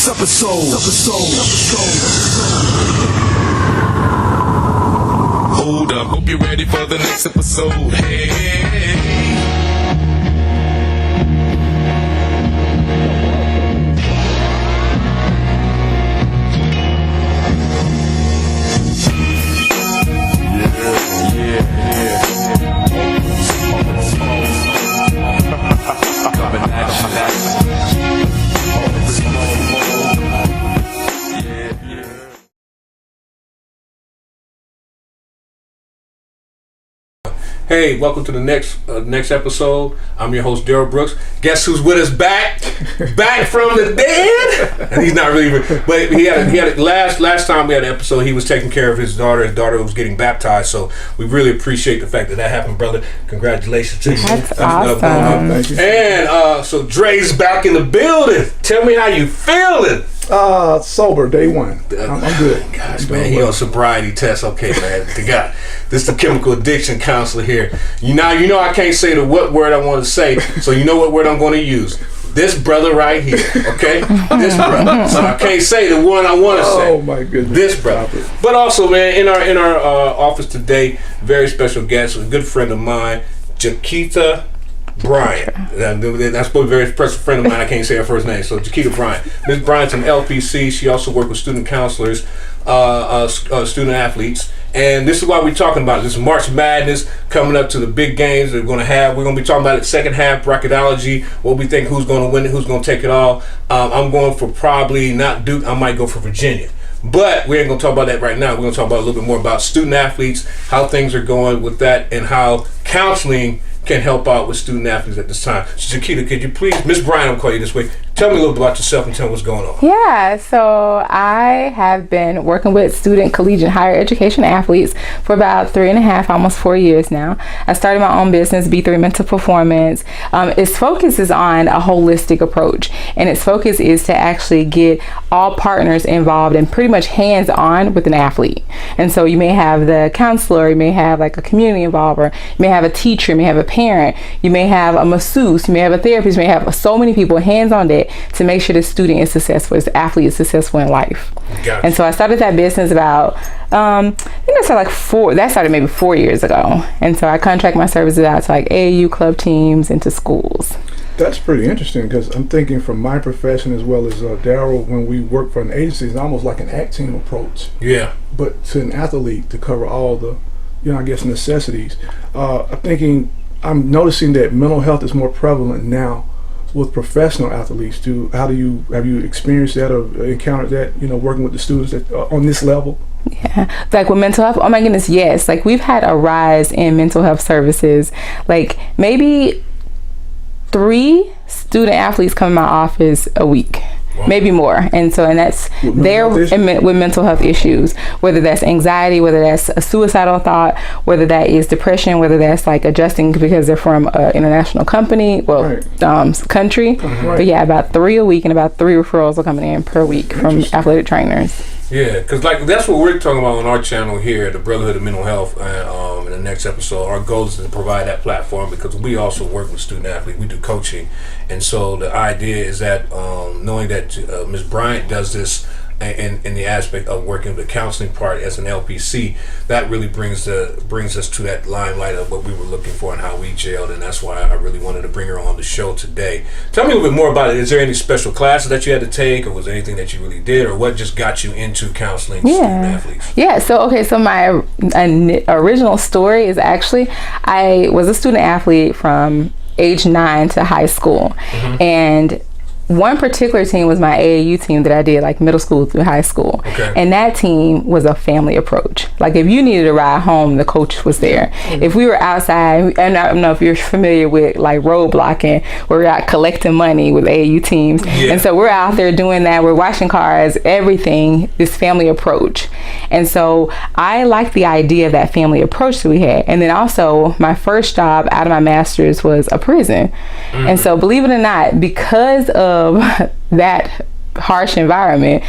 next episode. Hold up, hope you're ready for the next episode. Hey. Hey, welcome to the next episode. I'm your host, Daryl Brooks. Guess who's with us back from the dead? And he's not really, but he had last time we had an episode. He was taking care of his daughter. His daughter was getting baptized, so we really appreciate the fact that happened, brother. Congratulations to you. That's awesome. Thank you. And so Dre's back in the building. Tell me how you feeling. Sober day one. I'm good. Gosh, man, he on sobriety test. Okay, man. This is the chemical addiction counselor here. You know I can't say what word I want to say, so you know what word I'm going to use. This brother right here, okay? This brother. So I can't say the one I want to say. Oh my goodness. This brother. But also, man, in our office today, very special guest, a good friend of mine, Jaketra Bryant. That's supposed to be a very special friend of mine. I can't say her first name. So Jaketra Bryant. Ms. Bryant's an LPC. She also works with student counselors, student athletes. And this is why we're talking about it. This is March Madness coming up to the big games that we're going to have. We're going to be talking about it second half bracketology, what we think, who's going to win it, who's going to take it all. I'm going for probably not Duke. I might go for Virginia. But we ain't going to talk about that right now. We're going to talk about a little bit more about student athletes, how things are going with that, and how counseling can help out with student athletes at this time. So Jaketra, could you please, Miss Bryant, I'll call you this way, tell me a little bit about yourself and tell me what's going on. Yeah, so I have been working with student collegiate higher education athletes for about 3.5, almost 4 years now. I started my own business, B3 Mental Performance. Its focus is on a holistic approach, and its focus is to actually get all partners involved and pretty much hands-on with an athlete. And so you may have the counselor, you may have like a community involver, you may have a teacher, you may have a parent, you may have a masseuse, you may have a therapist, you may have so many people hands on deck to make sure the student is successful, the athlete is successful in life. Gotcha. And so I started that business about, I think that started maybe 4 years ago. And so I contract my services out to like AAU club teams and to schools. That's pretty interesting because I'm thinking from my profession as well as Daryl, when we work for an agency, it's almost like an ACT team approach. Yeah. But to an athlete to cover all the, I guess necessities. I'm noticing that mental health is more prevalent now with professional athletes. Have you experienced that or encountered that, working with the students on this level? Yeah, like with mental health, oh my goodness, yes. Like we've had a rise in mental health services. Like maybe 3 student athletes come in my office a week. Wow. Maybe more. And that's with mental health issues, whether that's anxiety, whether that's a suicidal thought, whether that is depression, whether that's like adjusting because they're from an international country. Right. But yeah, about 3 a week, and about 3 referrals are coming in per week from athletic trainers. Yeah, because that's what we're talking about on our channel here, the Brotherhood of Mental Health. In the next episode, our goal is to provide that platform because we also work with student athletes. We do coaching, and so the idea is that knowing that Ms. Bryant does this in the aspect of working the counseling part as an LPC, that really brings us to that limelight of what we were looking for and how we jailed, and that's why I really wanted to bring her on the show today. Tell me a little bit more about it. Is there any special classes that you had to take, or was there anything that you really did, or what just got you into counseling student athletes? Yeah, so my original story is actually I was a student athlete from age 9 to high school, and one particular team was my AAU team that I did like middle school through high school. Okay. And that team was a family approach. Like if you needed a ride home, the coach was there. If we were outside, and I don't know if you're familiar with like roadblocking, where we're out collecting money with AAU teams. Yeah. And so we're out there doing that. We're washing cars, everything, this family approach. And so I liked the idea of that family approach that we had. And then also my first job out of my master's was a prison. And so believe it or not, because of that harsh environment,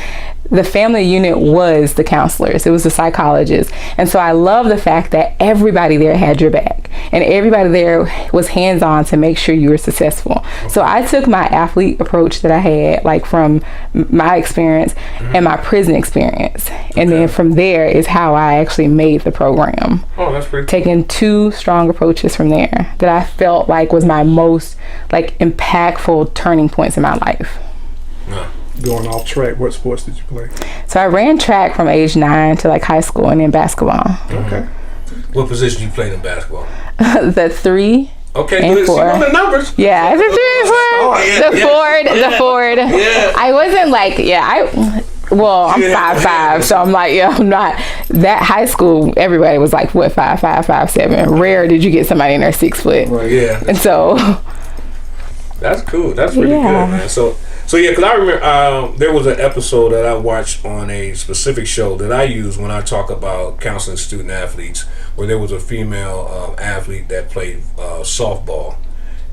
the family unit was the counselors. It was the psychologists. And so I love the fact that everybody there had your back and everybody there was hands-on to make sure you were successful. So I took my athlete approach that I had, like from my experience and my prison experience. And then from there is how I actually made the program. Oh, that's pretty cool. Taking two strong approaches from there that I felt like was my most like impactful turning points in my life. Yeah. Going off track, what sports did you play? So I ran track from age 9 to like high school, and then basketball. Okay. What position you played in basketball? The 3 Okay, and good. See 4. on the numbers. Yeah, the 3 and 4. The forward. Yeah. I wasn't like, I'm 5'5", so I'm like, I'm not. That high school, everybody was like, what, 5'5", 5'7". Rare did you get somebody in there 6 foot. Right, yeah. And so. That's cool. That's pretty good, man. So yeah, because I remember there was an episode that I watched on a specific show that I use when I talk about counseling student athletes, where there was a female athlete that played softball,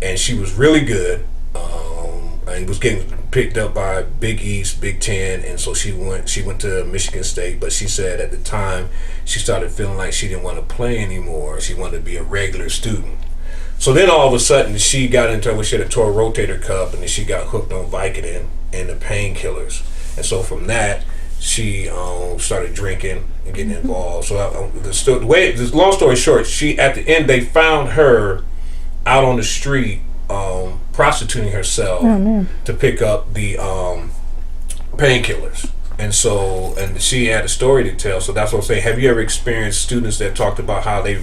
and she was really good, and was getting picked up by Big East, Big Ten, and so she went to Michigan State. But she said at the time she started feeling like she didn't want to play anymore. She wanted to be a regular student. So then all of a sudden she got into it. She had a torn rotator cuff, and then she got hooked on Vicodin and the painkillers. And so from that, she started drinking and getting involved. So long story short, she at the end they found her out on the street prostituting herself to pick up the painkillers. And she had a story to tell. So that's what I'm saying. Have you ever experienced students that talked about how they,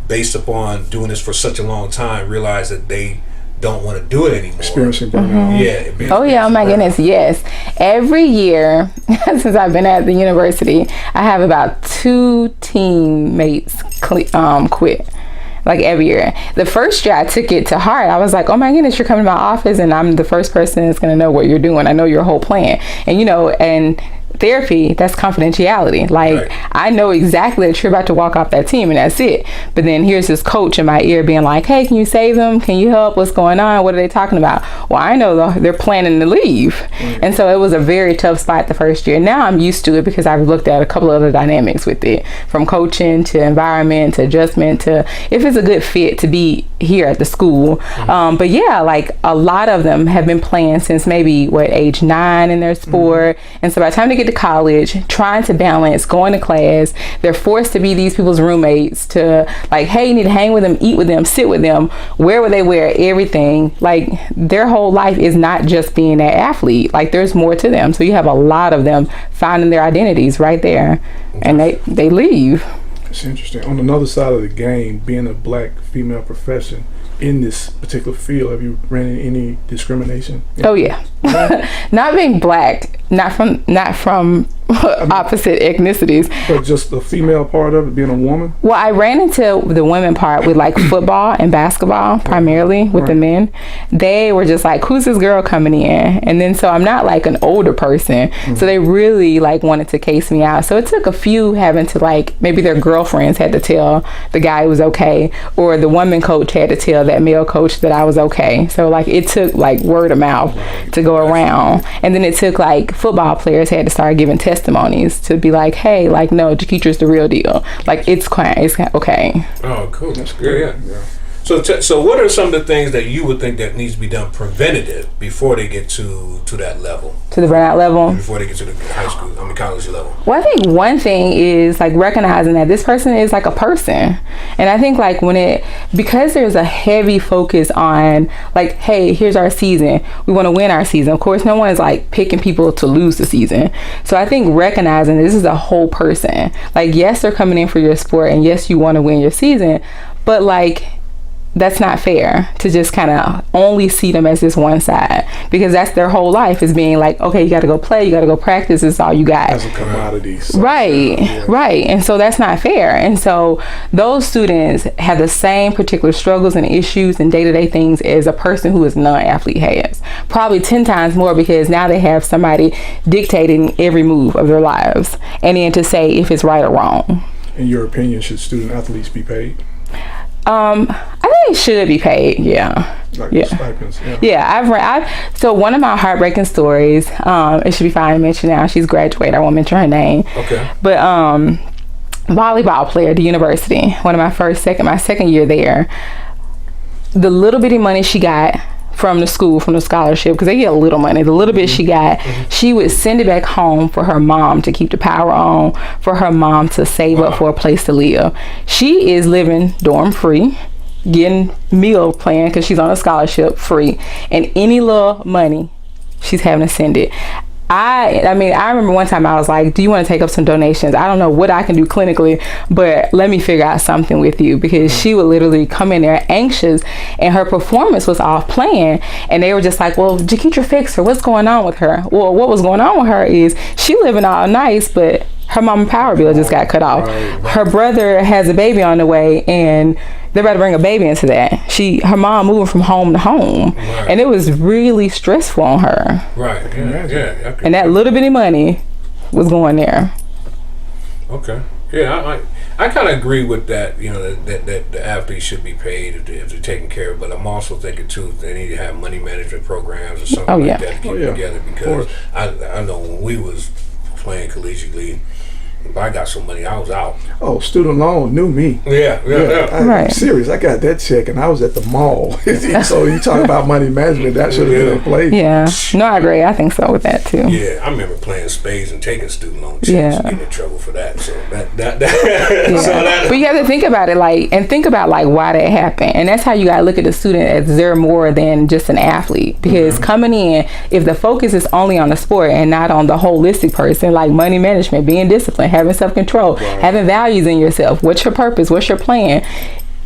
based upon doing this for such a long time, realize that they don't want to do it anymore? Experiencing burnout. Yeah. Oh my goodness, yes. Every year since I've been at the university, I have about 2 teammates quit. Like every year. The first year I took it to heart. I was like, oh my goodness, you're coming to my office and I'm the first person that's going to know what you're doing. I know your whole plan. And and therapy, that's confidentiality. Like, right. I know exactly that you're about to walk off that team and that's it. But then here's this coach in my ear being like, hey, can you save them? Can you help? What's going on? What are they talking about? Well, I know they're planning to leave. Right. And so it was a very tough spot the first year. Now I'm used to it because I've looked at a couple of other dynamics with it, from coaching to environment to adjustment to if it's a good fit to be here at the school. Mm-hmm. But yeah, like a lot of them have been playing since maybe age 9 in their sport. Mm-hmm. And so by the time they get to college, trying to balance going to class, they're forced to be these people's roommates, to like, hey, you need to hang with them, eat with them, sit with them, wear what they wear, everything. Like their whole life is not just being that athlete. Like there's more to them. So you have a lot of them finding their identities right there, and they leave. It's interesting. On another side of the game, being a black female profession in this particular field, have you ran into any discrimination? Oh yeah. Not being black, not from opposite ethnicities, but just the female part of it, being a woman. Well, I ran into the women part with like football and basketball primarily with the men. They were just like, who's this girl coming in? And then so I'm not like an older person, so they really like wanted to case me out. So it took a few having to like, maybe their girlfriends had to tell the guy it was okay, or the woman coach had to tell that male coach that I was okay. So like it took like word of mouth to go around, and then it took like football players had to start giving testimonies to be like, hey, like no, Jaketra's the real deal. Like it's okay. Oh, cool. That's great. Yeah. So what are some of the things that you would think that needs to be done preventative before they get to that level? To the burnout level? Before they get to the college level. Well, I think one thing is like recognizing that this person is like a person. And I think like because there's a heavy focus on like, hey, here's our season. We want to win our season. Of course, no one is like picking people to lose the season. So I think recognizing this is a whole person. Like, yes, they're coming in for your sport, and yes, you want to win your season, but like, that's not fair to just kind of only see them as this one side, because that's their whole life, is being like, okay, you got to go play, you got to go practice, it's all you got. As a commodity. Right. And so that's not fair. And so those students have the same particular struggles and issues and day-to-day things as a person who is non-athlete has. Probably 10 times more, because now they have somebody dictating every move of their lives, and then to say if it's right or wrong. In your opinion, should student athletes be paid? I think it should be paid. Yeah. Like Yeah. stipends. Yeah. Yeah, so one of my heartbreaking stories, it should be fine to mention now. She's graduated. I won't mention her name. Okay. But volleyball player at the university. One of my second year there. The little bitty money she got from the school, from the scholarship, because they get a little money, the little bit she got, she would send it back home for her mom to keep the power on, for her mom to save up for a place to live. She is living dorm free, getting meal plan because she's on a scholarship free, and any little money she's having to send it. I mean, I remember one time I was like, do you want to take up some donations? I don't know what I can do clinically, but let me figure out something with you, because she would literally come in there anxious and her performance was off plan, and they were just like, well, Jaketra, fix her. What's going on with her? Well, what was going on with her is she living all nice, but her mama power bill just got cut off. Her brother has a baby on the way, and they're about to bring a baby into that. Her mom moving from home to home, and it was really stressful on her. Right. Yeah. And that little bitty money was going there. Okay. Yeah, I kind of agree with that. You know, that the athletes should be paid if they're taken care of. But I'm also thinking too, they need to have money management programs or something like that to keep it together. Because I know when we was playing collegiately, if I got some money, I was out. Oh, student loan knew me. Yeah. I'm serious. I got that check and I was at the mall. So you talk about money management, that should have been in place. Yeah. No, I agree. I think so with that too. Yeah, I remember playing spades and taking student loan checks and getting in trouble for that. So that But you have to think about it, think about why that happened. And that's how you gotta look at the student as they're more than just an athlete. Because coming in, if the focus is only on the sport and not on the holistic person, like money management, being disciplined, having self-control, having values in yourself, what's your purpose, what's your plan,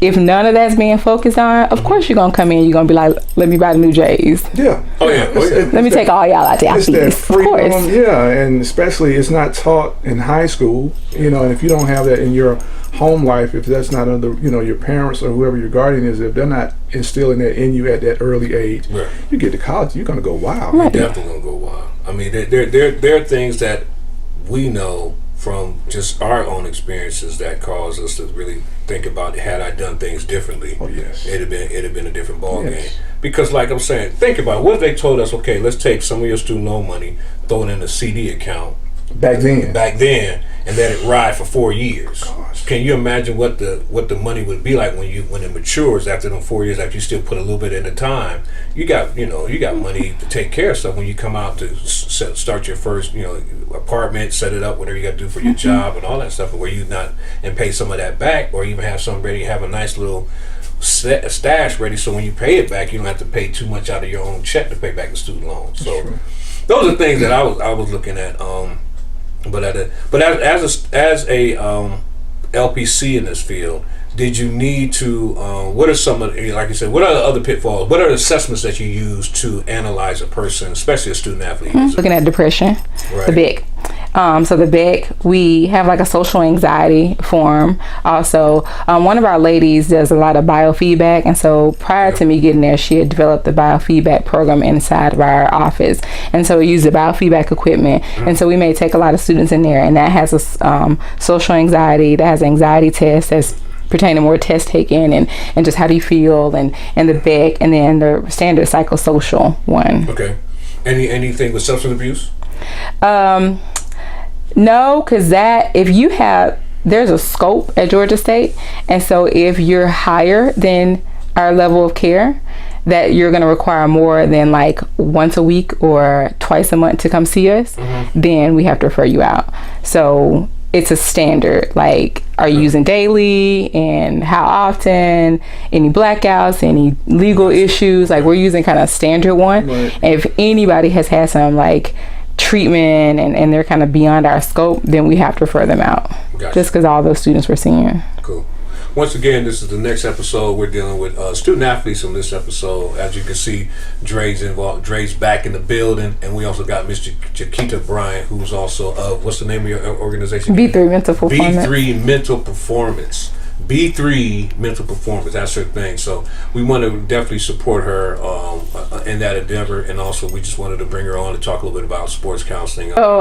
if none of that's being focused on, of course you're gonna come in, you're gonna be like, let me buy the new J's. Yeah. Let me take all y'all out to athletes. It's that freedom, and especially it's not taught in high school, and if you don't have that in your home life, if that's not under your parents or whoever your guardian is, if they're not instilling that in you at that early age, you get to college, you're gonna go wild. Right. You're definitely gonna go wild. I mean, there are things that we know from just our own experiences that cause us to really think about, had I done things differently, it'd have been a different ball game. Because like I'm saying, think about it. What if they told us, okay, let's take some of your student loan money, throw it in a CD account back then, and let it ride for 4 years. Gosh. Can you imagine what the money would be like when it matures after them 4 years, after you still put a little bit at a time? You got money to take care of stuff when you come out to start your first apartment, set it up, whatever you got to do for your job and all that stuff, where you not and pay some of that back, or even have something ready, have a nice little stash ready, so when you pay it back, you don't have to pay too much out of your own check to pay back the student loan. So those are things that I was looking at. But as a LPC in this field, did you need to? What are some of, like you said, what are the other pitfalls? What are the assessments that you use to analyze a person, especially a student athlete? Looking at depression, the BEC. So the BEC, we have like a social anxiety form. Also, one of our ladies does a lot of biofeedback, and so prior to me getting there, she had developed the biofeedback program inside of our office, and so we use the biofeedback equipment, and so we may take a lot of students in there, and that has a social anxiety, that has an anxiety test that's pertaining more test taken and just how do you feel, and the BEC, and then the standard psychosocial one. Okay. Anything with substance abuse? No, because there's a scope at Georgia State, and so if you're higher than our level of care, that you're going to require more than like once a week or twice a month to come see us, then we have to refer you out. So it's a standard, like, are you using daily, and how often, any blackouts, any legal issues, like we're using kind of standard one. And if anybody has had some like treatment and they're kind of beyond our scope, then we have to refer them out. Gotcha. Just because all those students we're seeing. Cool. Once again, this is the next episode. We're dealing with student athletes on this episode. As you can see, Dre's involved. Dre's back in the building, and we also got Miss Jaketra Bryant, who's also what's the name of your organization? B3 Mental Performance. B3 Mental Performance. B3 mental performance. That's her thing. So we want to definitely support her in that endeavor, and also we just wanted to bring her on to talk a little bit about sports counseling. So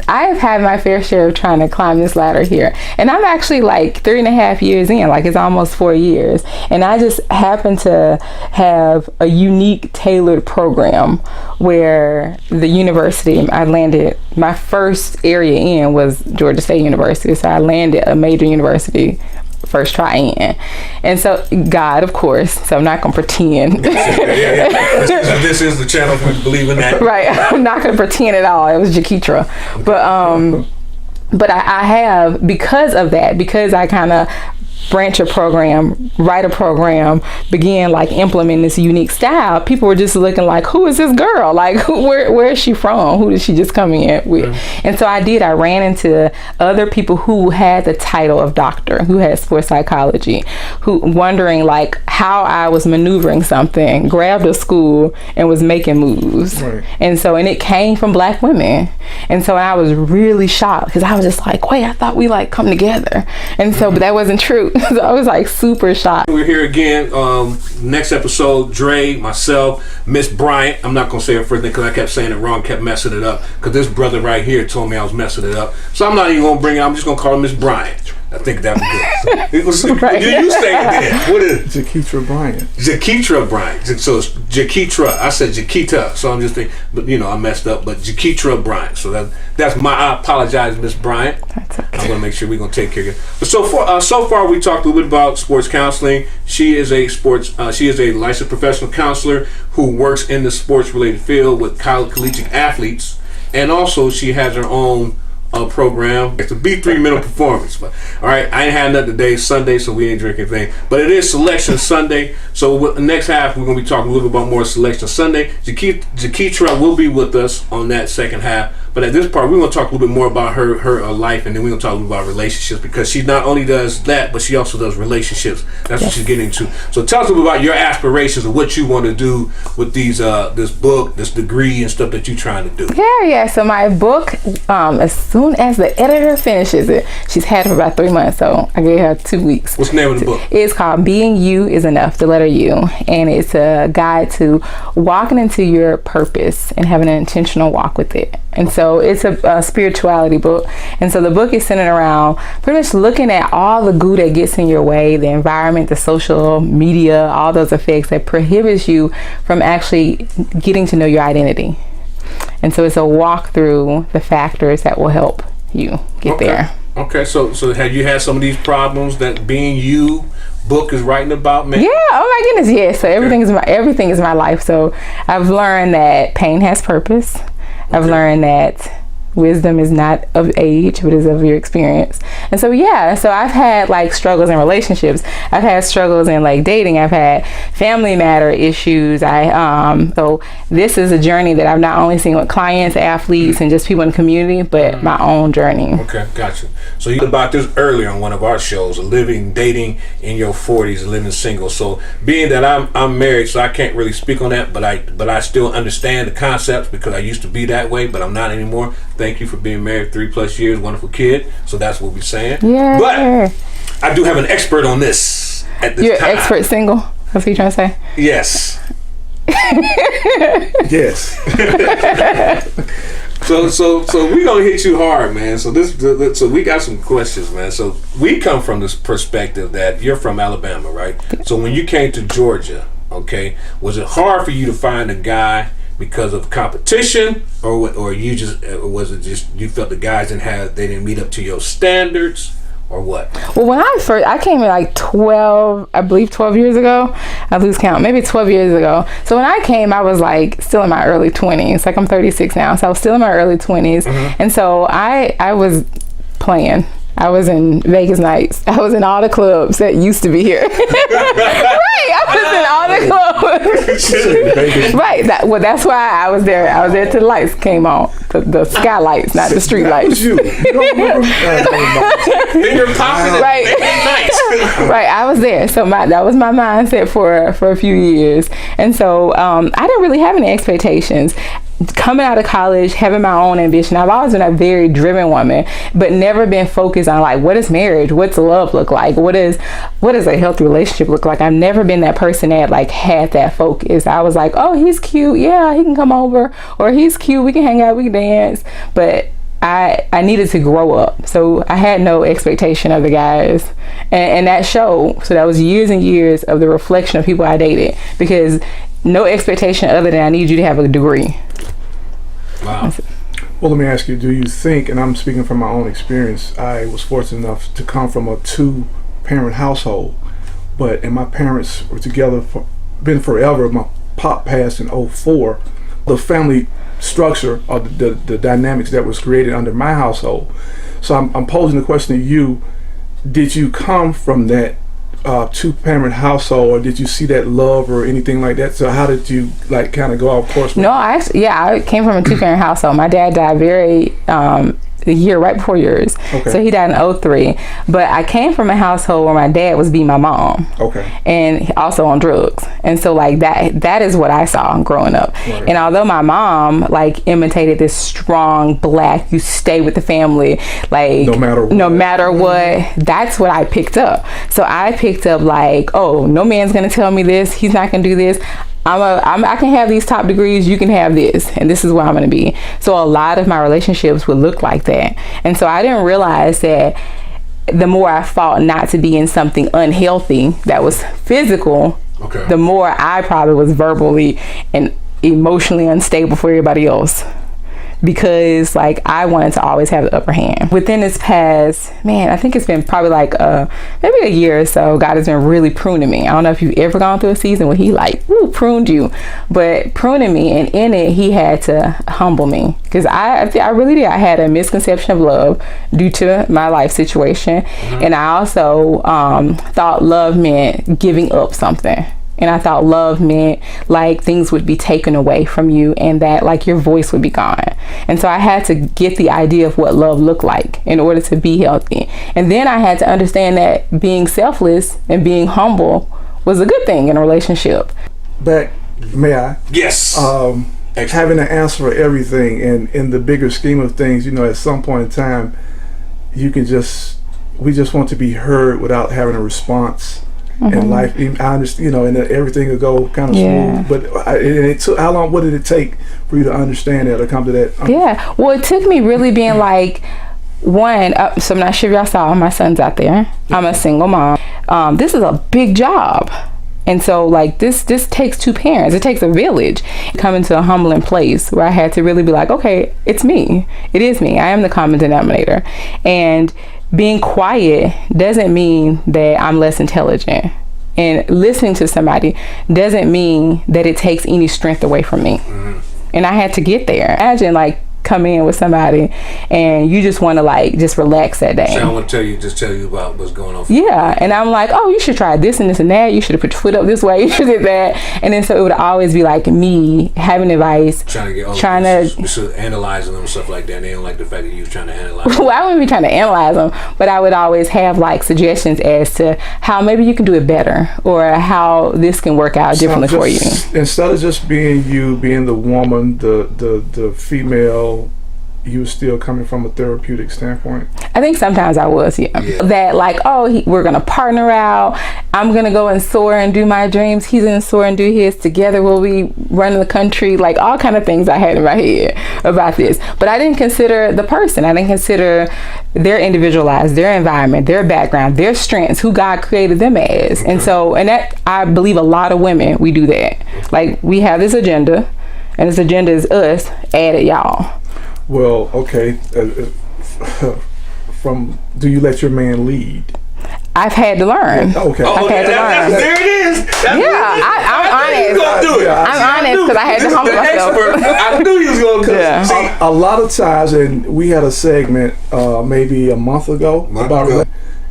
I've had my fair share of trying to climb this ladder here, and I'm actually like 3.5 years in, like it's almost 4 years, and I just happen to have a unique tailored program where the university I landed, my first area in was Georgia State University, so I landed a major university first try in. And so God, of course, so I'm not gonna pretend. This is the channel we believe in that. Right, I'm not gonna pretend at all. It was Jaketra. But I have, because of that, because I kind of branch a program, write a program, begin like implementing this unique style, people were just looking like, who is this girl? Like, where is she from? Who did she just come in with? Mm-hmm. And so I ran into other people who had the title of doctor, who had sports psychology, who wondering like how I was maneuvering something, grabbed a school and was making moves. Right. And it came from Black women. And so I was really shocked because I was just like, wait, I thought we like come together. And so, but that wasn't true. So I was like super shocked. We're here again. Next episode, Dre, myself, Miss Bryant. I'm not gonna say her first name because I kept saying it wrong, kept messing it up. Because this brother right here told me I was messing it up. So I'm not even gonna bring it. I'm just gonna call her Miss Bryant. I think that was good. Right. You say it then. What is it? Jaketra Bryant. Jaketra Bryant. So it's Jaketra. I said Jaketra. So I'm just thinking, but I messed up. But Jaketra Bryant. So that's my. I apologize, Miss Bryant. That's okay. I'm gonna make sure we're gonna take care of it. But so far we talked a little bit about sports counseling. She is a licensed professional counselor who works in the sports related field with collegiate athletes, and also she has her own program. It's a B3 mental performance. But all right, I ain't had nothing today, Sunday, so we ain't drinking anything. But it is Selection Sunday. So next half we're gonna be talking a little bit about more Selection Sunday. Jaketra will be with us on that second half. But at this part, we're gonna talk a little bit more about her life, and then we're gonna talk a little about relationships, because she not only does that, but she also does relationships. That's what she's getting to. So tell us a little about your aspirations of what you want to do with these this book, this degree, and stuff that you're trying to do. Yeah. So my book, as soon as the editor finishes it, she's had it for about 3 months, so I gave her 2 weeks. What's the name of the book? It's called Being You Is Enough, the letter U, and it's a guide to walking into your purpose and having an intentional walk with it. And so it's a spirituality book. And so the book is centered around pretty much looking at all the goo that gets in your way, the environment, the social media, all those effects that prohibits you from actually getting to know your identity. And so it's a walk through the factors that will help you get there. Okay, so have you had some of these problems that Being You book is writing about, man? Yeah, oh my goodness, yeah. So everything is my life. So I've learned that pain has purpose. I've learned that wisdom is not of age, but is of your experience. And so I've had like struggles in relationships. I've had struggles in like dating. I've had family matter issues. So this is a journey that I've not only seen with clients, athletes, and just people in the community, but my own journey. Okay, gotcha. So you talked about this earlier on one of our shows, dating in your 40s and living single. So being that I'm married, so I can't really speak on that, but I still understand the concepts because I used to be that way, but I'm not anymore. Thank you for being married 3+ years, wonderful kid. So that's what we're saying. Yeah. But I do have an expert on this at this time. You're expert single? That's what you're trying to say? Yes. Yes. So we gonna hit you hard, man. So we got some questions, man. So we come from this perspective that you're from Alabama, right? So when you came to Georgia, okay, was it hard for you to find a guy because of competition, or was it just you felt the guys didn't meet up to your standards, or what? Well, when I came in like 12 years ago. I lose count, maybe 12 years ago. So when I came, I was like still in my early 20s. Like I'm 36 now, so I was still in my early 20s. Mm-hmm. And so I was playing. I was in Vegas nights. I was in all the clubs that used to be here. Right, I was in all the clubs. Right, that's why I was there. I was there till the lights came on, the sky lights, not the street lights. Was you? You don't remember? Finger popping. Right. Right, I was there. So that was my mindset for a few years. And so I didn't really have any expectations. coming out of college, having my own ambition, I've always been a very driven woman, but never been focused on like, what is marriage? What's love look like? What does a healthy relationship look like? I've never been that person that like had that focus. I was like, oh, he's cute. Yeah, he can come over, or he's cute. We can hang out, we can dance. But I needed to grow up. So I had no expectation of the guys. And that showed. So that was years and years of the reflection of people I dated, because no expectation other than I need you to have a degree. Wow. Well, let me ask you, do you think, and I'm speaking from my own experience, I was fortunate enough to come from a 2-parent household, and my parents were together been forever. My pop passed in 2004. The family structure or the dynamics that was created under my household. So I'm posing the question to you, did you come from that 2-parent household, or did you see that love or anything like that? So how did you like kind of go off course? No, I came from a 2-parent household. My dad died a year right before yours. Okay. So he died in 2003. But I came from a household where my dad was beating my mom. Okay. And also on drugs. And so like that is what I saw growing up. Right. And although my mom like imitated this strong black, you stay with the family, like no matter what, that's what I picked up. So I picked up like, oh, no man's gonna tell me this, he's not gonna do this. I can have these top degrees, you can have this, and this is where I'm going to be. So a lot of my relationships would look like that. And so I didn't realize that the more I fought not to be in something unhealthy that was physical, the more I probably was verbally and emotionally unstable for everybody else. Because like I wanted to always have the upper hand. Within this past, I think it's been probably like maybe a year or so, God has been really pruning me. I don't know if you've ever gone through a season where he like pruned you, but pruning me, and in it he had to humble me, because I really did. I had a misconception of love due to my life situation, and I also thought love meant giving up something. And I thought love meant like things would be taken away from you, and that like your voice would be gone. And so I had to get the idea of what love looked like in order to be healthy. And then I had to understand that being selfless and being humble was a good thing in a relationship. But may I? Yes. Having an answer for everything, and in the bigger scheme of things, at some point in time, we just want to be heard without having a response. In life, I understand, and everything will go kind of smooth. But it took, how long? What did it take for you to understand that or come to that? Yeah, well, it took me really being like, one. So I'm not sure if y'all saw my son's out there. I'm a single mom. This is a big job, and so like this takes 2 parents. It takes a village. Coming to a humbling place where I had to really be like, okay, it's me. It is me. I am the common denominator, and being quiet doesn't mean that I'm less intelligent, and listening to somebody doesn't mean that it takes any strength away from me. And I had to get there. Imagine like come in with somebody and you just want to like just relax that day. So I want to tell you about what's going on. Yeah, and I'm like, oh, you should try this and this and that. You should have put your foot up this way. You should do that. And then so it would always be like me having advice, trying to analyzing them and stuff like that. And they don't like the fact that you was trying to analyze them. Well, I wouldn't be trying to analyze them, but I would always have like suggestions as to how maybe you can do it better, or how this can work out differently for you. Instead of just being you, being the woman, the female, you were still coming from a therapeutic standpoint? I think sometimes I was, yeah. That like, oh, we're going to partner out. I'm going to go and soar and do my dreams. He's going to soar and do his. Together we'll be running the country. Like all kind of things I had in my head about this. But I didn't consider the person. I didn't consider their individual lives, their environment, their background, their strengths, who God created them as. Okay. And that, I believe a lot of women, we do that. Like we have this agenda, and this agenda is us, added y'all. Well, okay. Do you let your man lead? I've had to learn. Yeah, okay. I've had to learn. There it is. I'm honest. I'm honest because I had to humble myself. I knew he was going to. Yeah. See, a lot of times, and we had a segment maybe a month ago about,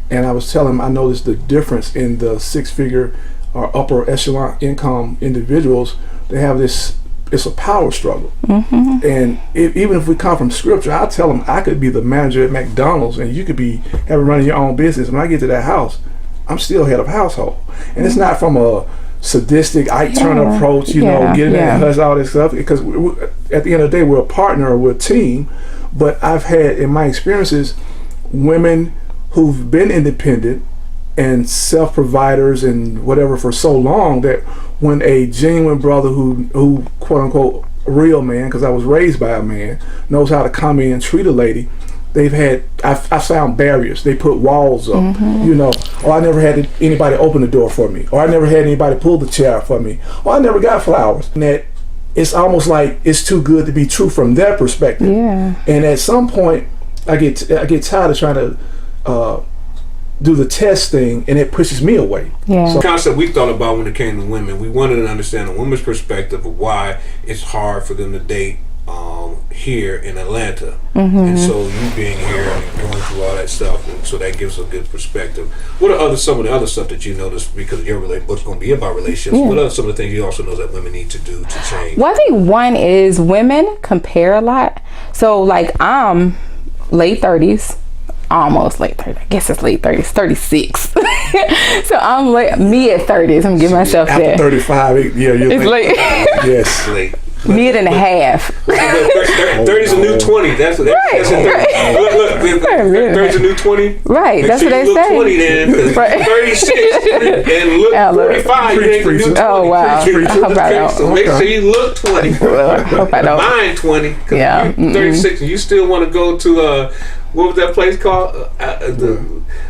and I was telling him I noticed the difference in the 6-figure or upper echelon income individuals. They have this. It's a power struggle. And even if we come from scripture, I tell them I could be the manager at McDonald's and you could be having running your own business. When I get to that house, I'm still head of household. And it's not from a sadistic Ike Turner approach, you know, getting in and all this stuff. Because at the end of the day, we're a partner, we're a team. But I've had, in my experiences, women who've been independent and self-providers and whatever for so long that when a genuine brother who quote unquote real man, because I was raised by a man, knows how to come in and treat a lady, I found barriers. They put walls up, you know. Or I never had anybody open the door for me, or I never had anybody pull the chair for me, or I never got flowers. And that it's almost like it's too good to be true from their perspective. Yeah. And at some point, I get tired of trying to do the test thing, and it pushes me away. Yeah. So the concept we thought about when it came to women, we wanted to understand a woman's perspective of why it's hard for them to date here in Atlanta. And so you being here and going through all that stuff, and so that gives a good perspective. What are some of the other stuff that you noticed, because your book's going to be about relationships? What are some of the things you also know that women need to do to change? Well, I think one is women compare a lot. So like I'm late 30s, almost late 30s. I guess it's late 30s, 36. So I'm late, mid 30s. I'm giving myself after that. 35, yeah, you're it's late. Yes, late. Mid and a half. 30's a new 20. That's what right. Look, 30's a new 20. Right, that's what they look say. 20 then, right. 36 and look 45. You ain't new 20. Oh wow. I hope I don't. So make sure you look 20. Well, I hope I don't. Mine 20. Yeah. You're 36 and you still want to go to what was that place called?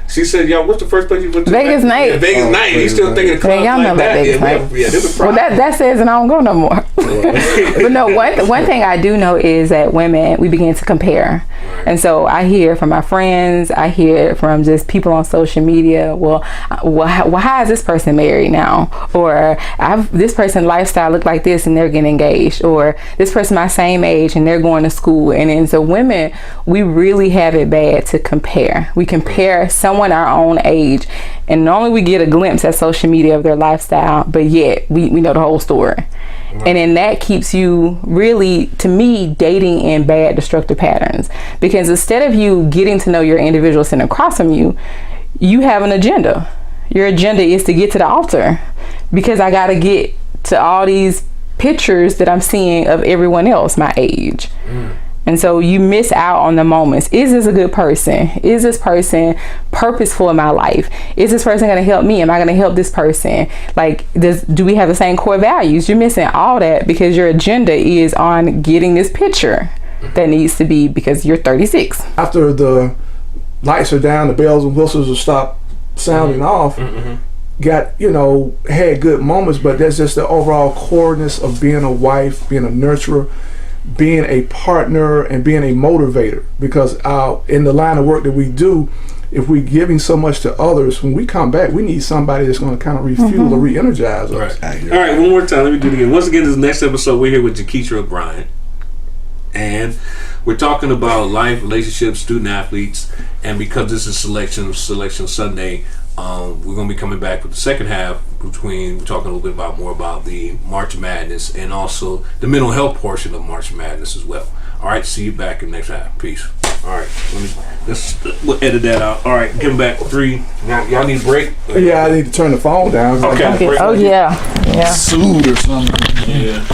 She said, "Y'all, what's the first place you went to?" Vegas Night. Yeah, Vegas Night. You still thinking of clubs y'all know like that? Vegas Night. Yeah, this is well, that says, and I don't go no more. But no, one thing I do know is that women, we begin to compare. And so I hear from my friends, I hear from just people on social media, well, how is this person married now? Or this person lifestyle look like this and they're getting engaged. Or this person my same age and they're going to school. And then so women, we really have it bad to compare. We compare someone our own age, and normally we get a glimpse at social media of their lifestyle, but yet we know the whole story. Right. And then that keeps you really, to me, dating in bad destructive patterns, because instead of you getting to know your individual sitting across from you, you have an agenda. Your agenda is to get to the altar, because I got to get to all these pictures that I'm seeing of everyone else my age. And so you miss out on the moments. Is this a good person? Is this person purposeful in my life? Is this person going to help me? Am I going to help this person? Like, do we have the same core values? You're missing all that because your agenda is on getting this picture that needs to be, because you're 36. After the lights are down, the bells and whistles will stop sounding off. Had good moments, but that's just the overall coreness of being a wife, being a nurturer, being a partner, and being a motivator. Because in the line of work that we do, if we're giving so much to others, when we come back, we need somebody that's going to kind of refuel or re-energize us. All right, one more time. Let me do it again. Once again, this next episode, we're here with Jaketra Bryant. And we're talking about life, relationships, student athletes. And because this is Selection Sunday, we're going to be coming back with the second half. We're talking a little bit more about the March Madness and also the mental health portion of March Madness as well. All right, see you back in the next half. Peace. All right, we'll edit that out. All right, give them back 3. Y'all need a break? Yeah, I need to turn the phone down. Okay. Oh yeah. Sued or something. Yeah.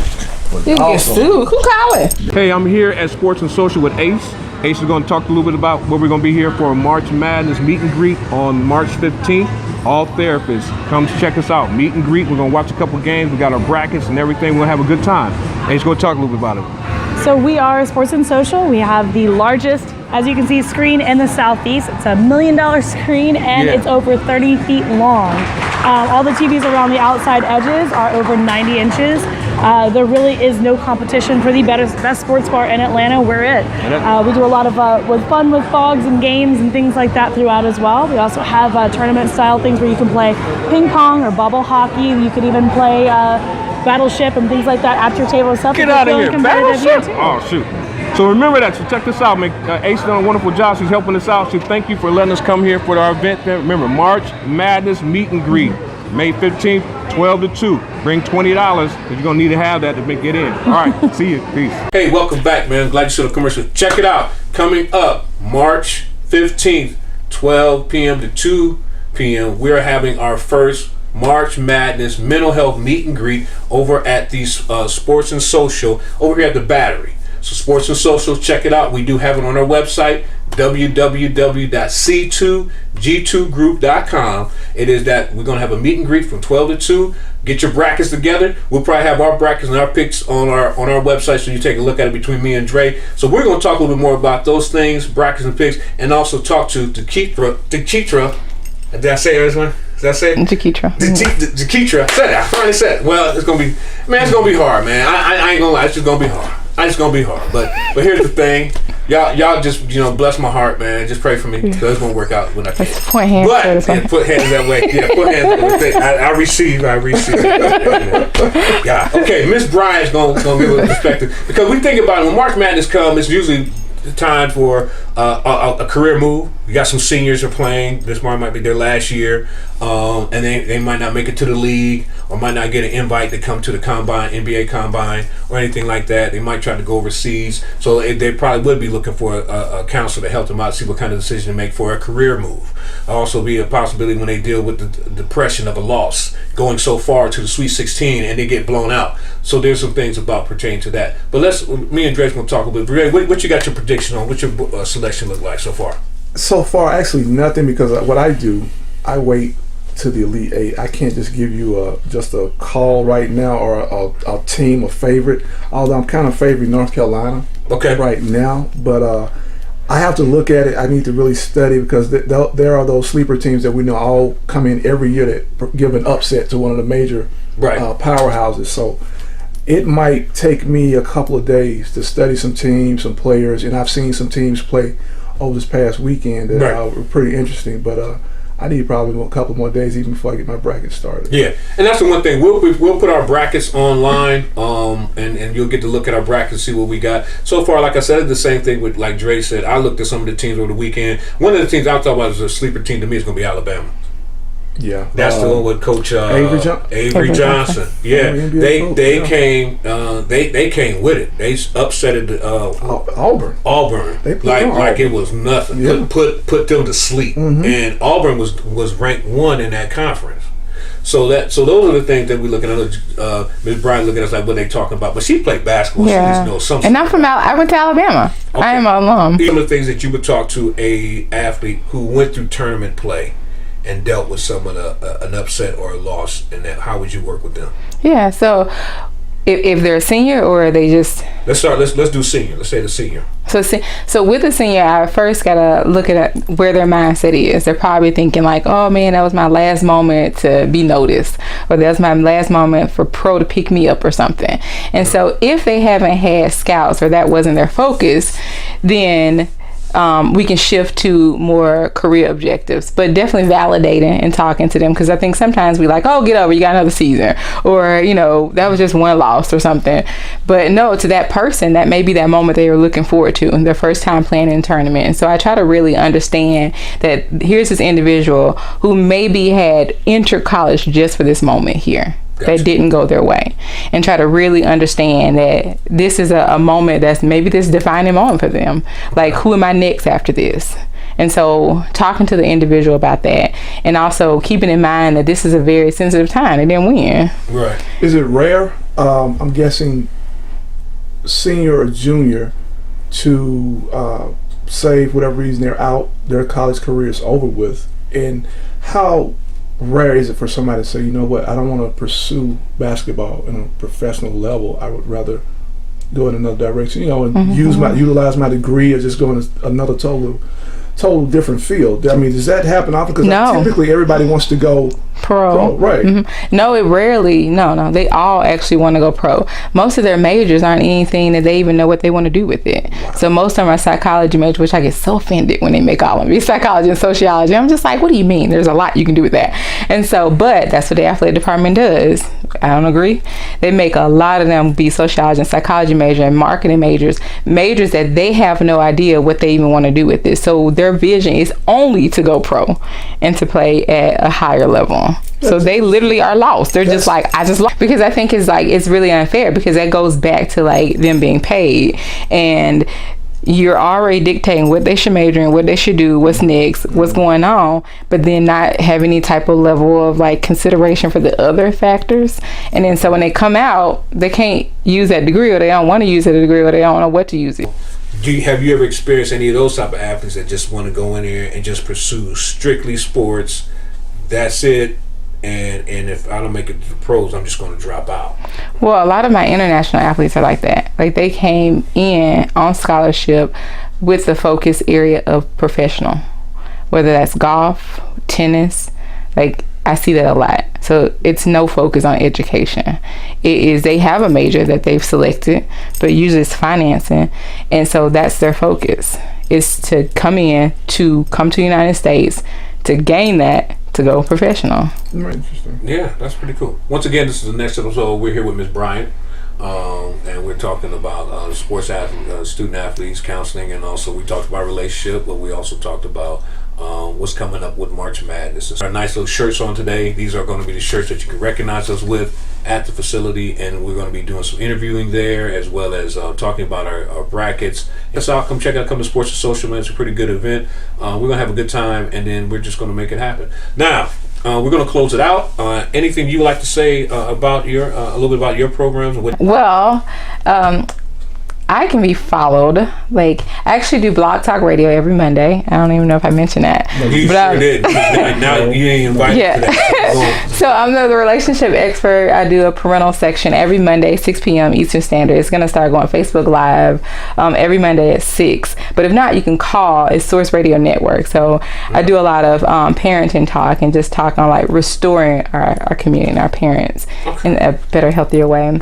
You get sued. Who calling? Hey, I'm here at Sports and Social with Ace. Ace is going to talk a little bit about where we're going to be here for a March Madness meet and greet on March 15th. All therapists, come check us out. Meet and greet. We're going to watch a couple games. We got our brackets and everything. We're going to have a good time. Ace is going to talk a little bit about it. So we are Sports and Social. We have the largest, as you can see, screen in the Southeast. It's $1 million screen, and it's over 30 feet long. All the TVs around the outside edges are over 90 inches. There really is no competition for the best sports bar in Atlanta. We're it. We do a lot of with fun with fogs and games and things like that throughout as well. We also have tournament style things where you can play ping pong or bubble hockey. You could even play Battleship and things like that at your table and stuff. Get out of here. Battleship? Oh, shoot. So remember that. So check this out. Ace done a wonderful job. She's helping us out. So thank you for letting us come here for our event. Remember, March Madness Meet and Greet, May 15th, 12 to 2. Bring $20 because you're going to need to have that to get in. All right. See you. Peace. Hey, welcome back, man. Glad you saw the commercial. Check it out. Coming up March 15th, 12 p.m. to 2 p.m., we're having our first March Madness Mental Health Meet and Greet over at the Sports and Social over here at the Battery. So Sports and Social, check it out. We do have it on our website, www.c2g2group.com. It is that we're going to have a meet and greet from 12 to 2. Get your brackets together. We'll probably have our brackets and our picks on our website, so you take a look at it between me and Dre. So we're going to talk a little bit more about those things, brackets and picks, and also talk to Jaketra. Did I say it? Did I say it? Jaketra. Jaketra. I said it. I finally said it. Well, it's going to be hard, man. I ain't going to lie. It's just going to be hard. It's gonna be hard, but here's the thing, y'all just bless my heart, man. Just pray for me, because it's gonna work out when I can. Put hands put hands that way. Yeah, put hands that way. I receive. Yeah. Okay, Miss Bryant's gonna give a perspective, because we think about it, when March Madness comes, it's usually the time for a career move. We got some seniors are playing. This might be their last year, and they might not make it to the league, or might not get an invite to come to the combine, NBA combine, or anything like that. They might try to go overseas, so they probably would be looking for a counselor to help them out, see what kind of decision to make for a career move. Also be a possibility when they deal with the depression of a loss, going so far to the Sweet 16 and they get blown out. So there's some things about pertaining to that. But me and Dre's gonna talk a bit. Dre, what you got your prediction on? What's your selection look like so far? So far, actually nothing, because what I do, I wait to the Elite Eight. I can't just give you just a call right now, or a team, a favorite. Although I'm kind of favoring North Carolina right now, but I have to look at it. I need to really study, because there are those sleeper teams that we know all come in every year that give an upset to one of the major powerhouses. So it might take me a couple of days to study some teams, some players, and I've seen some teams play over this past weekend that were pretty interesting, but I need probably a couple more days even before I get my bracket started. Yeah, and that's the one thing. We'll put our brackets online, and you'll get to look at our brackets and see what we got. So far, like I said, it's the same thing with, like Dre said, I looked at some of the teams over the weekend. One of the teams I thought about as a sleeper team to me is going to be Alabama. Yeah, that's the one with Coach Avery Johnson. Yeah, they came with it. They upsetted Auburn. They like it was nothing. Yeah. Put them to sleep. Mm-hmm. And Auburn was ranked 1 in that conference. So those are the things that we looking at. Ms. Bryant looking at us like what they talking about, but she played basketball. Yeah. She just knows something. And I went to Alabama. Okay. I am an alum. Some of the things that you would talk to a athlete who went through tournament play and dealt with someone an upset or a loss, and that, how would you work with them? Yeah, so if they're a senior, or are they just... Let's do senior. Let's say the senior. So with the senior, I first gotta look at where their mindset is. They're probably thinking like, oh man, that was my last moment to be noticed, or that was my last moment for pro to pick me up or something. And so if they haven't had scouts, or that wasn't their focus, then we can shift to more career objectives, but definitely validating and talking to them, because I think sometimes we like, oh, get over, you got another season, or that was just one loss or something. But no, to that person, that may be that moment they were looking forward to, their first time playing in a tournament. And so I try to really understand that here's this individual who maybe had entered college just for this moment here. Gotcha. That didn't go their way, and try to really understand that this is a moment that's maybe this defining moment for them. Like, who am I next after this? And so talking to the individual about that, and also keeping in mind that this is a very sensitive time. They didn't win. Right. Is it rare, I'm guessing, senior or junior to say for whatever reason they're out, their college career is over with? And how rare is it for somebody to say, you know what, I don't want to pursue basketball in a professional level, I would rather go in another direction, and utilize my degree, or just go in another total different field? I mean, does that happen often? Because typically everybody wants to go pro, right? Mm-hmm. No, it rarely. No, they all actually want to go pro. Most of their majors aren't anything that they even know what they want to do with it. Wow. So most of them are psychology majors, which I get so offended when they make all of them be psychology and sociology. I'm just like, what do you mean? There's a lot you can do with that. And so, but that's what the athletic department does. I don't agree. They make a lot of them be sociology and psychology major and marketing majors that they have no idea what they even want to do with it. So their vision is only to go pro and to play at a higher level. So they literally are lost. They're just like, I just lost. Because I think it's really unfair, because that goes back to like them being paid. And you're already dictating what they should major in, what they should do, what's next, what's going on, but then not have any type of level of like consideration for the other factors. And then so when they come out, they can't use that degree, or they don't want to use that degree, or they don't know what to use it. Have you ever experienced any of those type of athletes that just want to go in there and just pursue strictly sports? That's it. And if I don't make it to the pros, I'm just going to drop out. Well, a lot of my international athletes are like that. Like they came in on scholarship with the focus area of professional, whether that's golf, tennis. Like I see that a lot. So it's no focus on education. It is they have a major that they've selected, but usually it's financing, and so that's their focus. Is to come to the United States to gain that, to go professional. Very interesting. Yeah, that's pretty cool. Once again, this is the next episode. We're here with Ms. Bryant, and we're talking about sports athletes, student athletes, counseling, and also we talked about relationship, but we also talked about what's coming up with March Madness. This is our nice little shirts on today. These are going to be the shirts that you can recognize us with at the facility, and we're going to be doing some interviewing there as well as talking about our brackets. So come check out Come to Sports and Social, man. It's a pretty good event. We're going to have a good time, and then we're just going to make it happen. Now, we're going to close it out. Anything you would like to say about a little bit about your programs? Well, I can be followed. Like, I actually do Blog Talk Radio every Monday. I don't even know if I mentioned that. No, you sure did. Now you ain't invited to that. So I'm the relationship expert. I do a parental section every Monday, 6 p.m. Eastern Standard. It's going to start going Facebook Live every Monday at 6. But if not, you can call. It's Source Radio Network. So I do a lot of parenting talk and just talk on like restoring our community and our parents in a better, healthier way.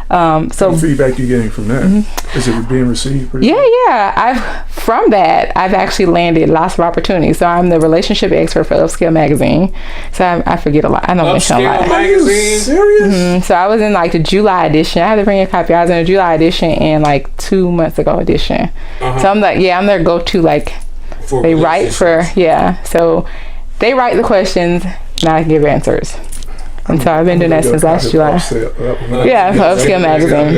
So what feedback you getting from that? Mm-hmm. Is it being received? From that I've actually landed lots of opportunities. So I'm the relationship expert for Upscale Magazine. So I forget a lot. I don't mention a lot. Upscale Magazine? Serious? Mm-hmm. So I was in like the July edition. I had to bring a copy. I was in the July edition and like 2 months ago edition. So I'm like, I'm their go-to, like they write for, so they write the questions and I give answers. And so I've been doing that since last July. For Upscale Magazine.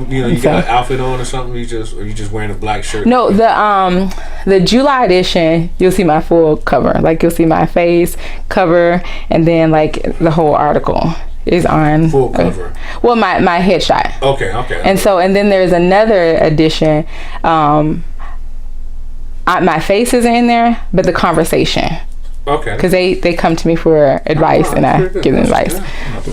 You got an outfit on or something? Are you just wearing a black shirt? No, the July edition, you'll see my full cover. Like you'll see my face, cover, and then like the whole article is on full cover. Well, my headshot. Okay. And then there's another edition. My face isn't in there, but the conversation. Okay. Because they come to me for advice and I give them advice.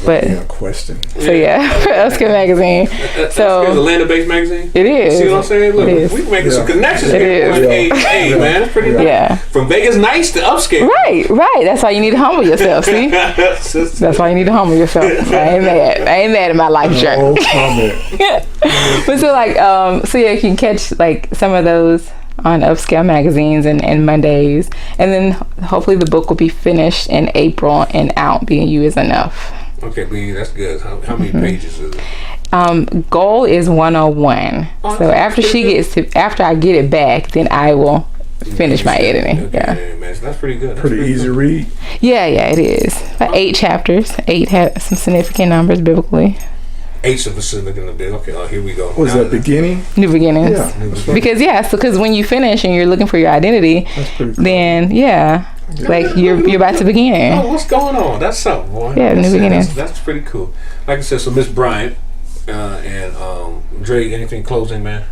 But a question. So for Upscale Magazine. So it's a Atlanta-based magazine. It is. See what I'm saying? Look, we're making some connections. It is. Hey, man, it's pretty nice. Yeah. From Vegas nice to Upscale. Right. That's why you need to humble yourself. See. That's why you need to humble yourself. I ain't mad at my life journey. But so you can catch like some of those on Upscale magazines and Mondays, and then hopefully the book will be finished in April and out. Being You Is Enough. Okay, Lee, that's good. How many pages is it? Goal is 101. So after I get it back, then I will finish my editing. Okay, man, that's pretty good. Pretty easy to read. Yeah, it is. 8 chapters. 8 have some significant numbers biblically. 8 specific in the bit. Okay, here we go. Was that beginning? New beginnings. Yeah. Because when you finish and you're looking for your identity, that's pretty cool. Then like you're about to begin. Oh, what's going on? That's something, boy. Yeah, new beginnings. That's pretty cool. Like I said, so Miss Bryant and Dre, anything closing, man?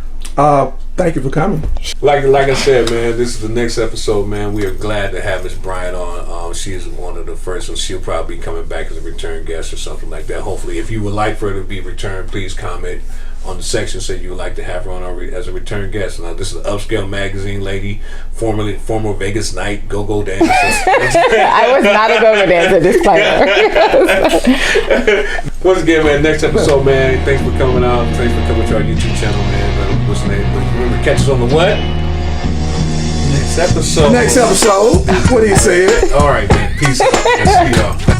Thank you for coming. Like I said, man, this is the next episode, man. We are glad to have Miss Bryant on. She is one of the first ones. She'll probably be coming back as a return guest or something like that. Hopefully, if you would like for her to be returned, please comment on the section say you would like to have her on as a return guest. Now, this is the Upscale Magazine lady, former Vegas Night go-go dancer. I was not a go-go dancer, disclaimer. Once again, man, next episode, man, thanks for coming out. Thanks for coming to our YouTube channel, man. What's the name? Remember, catch us on the what? Next episode. What do you say? All right, man. Peace out. See y'all.